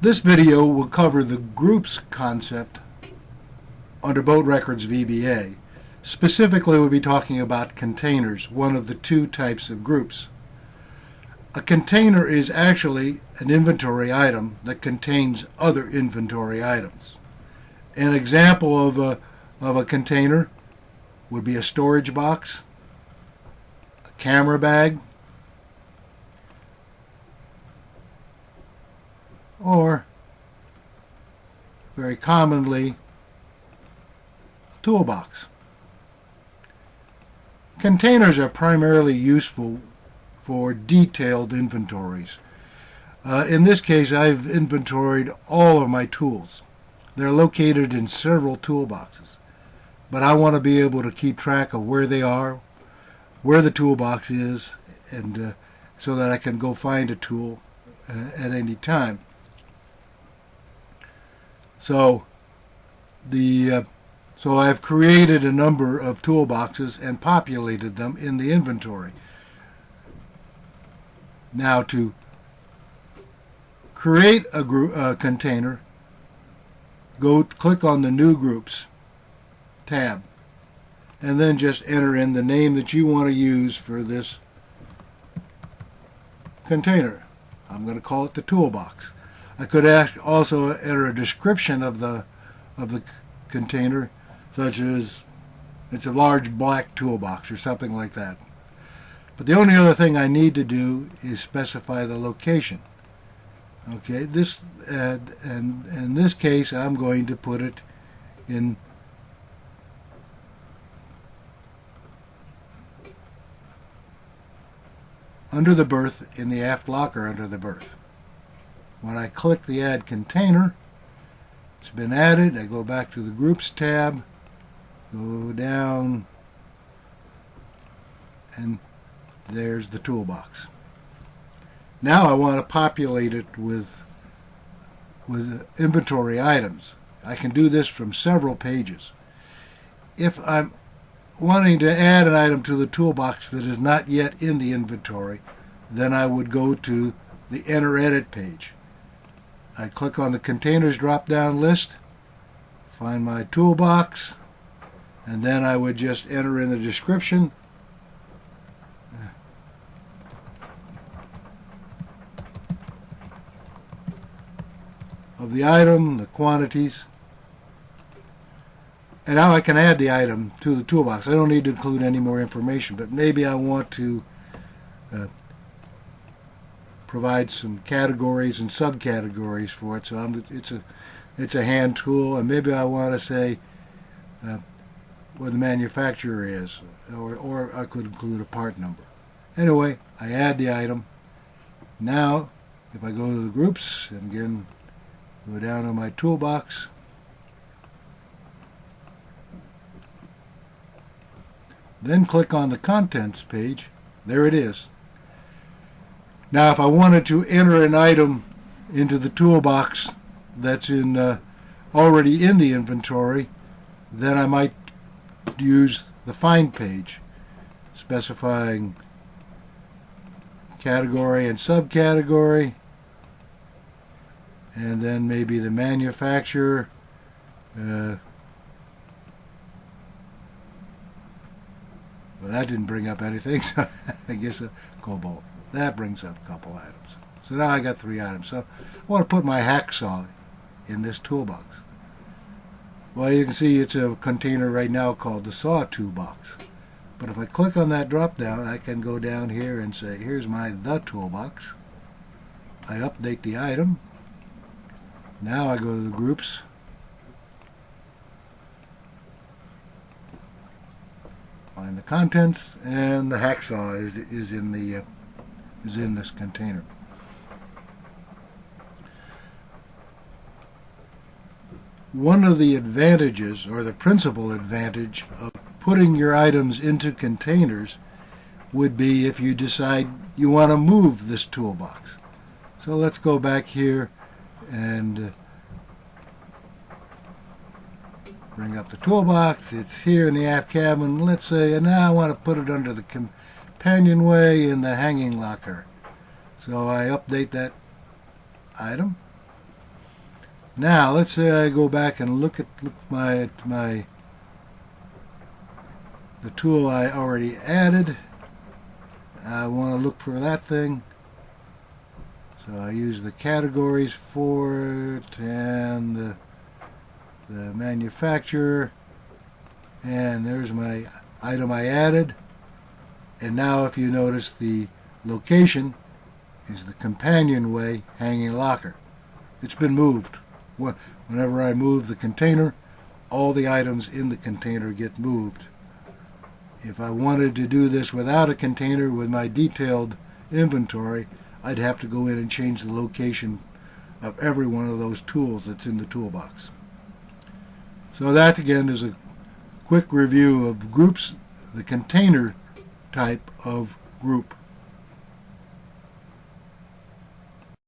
This video will cover the groups concept under BoatRecordsVBA. Specifically, we'll be talking about containers, one of the two types of groups. A container is actually an inventory item that contains other inventory items. An example of a container would be a storage box, a camera bag, or very commonly a toolbox. Containers are primarily useful for detailed inventories. In this case, I've inventoried all of my tools. They're located in several toolboxes, but I want to be able to keep track of where they are, where the toolbox is, and so that I can go find a tool at any time. So I've created a number of toolboxes and populated them in the inventory. Now, to create a container, click on the New Groups tab, and then just enter in the name that you want to use for this container. I'm going to call it the toolbox. I could also enter a description of the container, such as it's a large black toolbox or something like that. But the only other thing I need to do is specify the location. Okay, and in this case, I'm going to put it in under the berth, in the aft locker under the berth. When I click the Add Container, it's been added. I go back to the Groups tab, go down, and there's the toolbox. Now I want to populate it with inventory items. I can do this from several pages. If I'm wanting to add an item to the toolbox that is not yet in the inventory, then I would go to the Enter Edit page. I'd click on the Containers drop-down list, find my toolbox, and then I would just enter in the description of the item, the quantities, and now I can add the item to the toolbox. I don't need to include any more information, but maybe I want to provide some categories and subcategories for it. So it's a hand tool, and maybe I want to say where the manufacturer is, or I could include a part number. Anyway, I add the item. Now, if I go to the groups, and again, go down to my toolbox, then click on the Contents page. There it is. Now, if I wanted to enter an item into the toolbox that's already in the inventory, then I might use the Find page, specifying category and subcategory, and then maybe the manufacturer. Well, that didn't bring up anything, so I guess a cobalt. That brings up a couple items. So now I got 3 items. So I want to put my hacksaw in this toolbox. Well, you can see it's a container right now called the Saw Toolbox. But if I click on that drop down, I can go down here and say, here's the toolbox. I update the item. Now I go to the groups. Find the contents, and the hacksaw is in this container. One of the advantages, or the principal advantage, of putting your items into containers would be if you decide you want to move this toolbox. So let's go back here and bring up the toolbox. It's here in the aft cabin. Let's say now I want to put it under the companionway in the hanging locker. So I update that item. Now let's say I go back and look at the tool I already added. I want to look for that thing, so I use the categories for it and the manufacturer, and there's my item I added. And now if you notice, the location is the companionway hanging locker. It's been moved. Whenever I move the container, all the items in the container get moved. If I wanted to do this without a container with my detailed inventory, I'd have to go in and change the location of every one of those tools that's in the toolbox. So that again is a quick review of groups, the container type of group.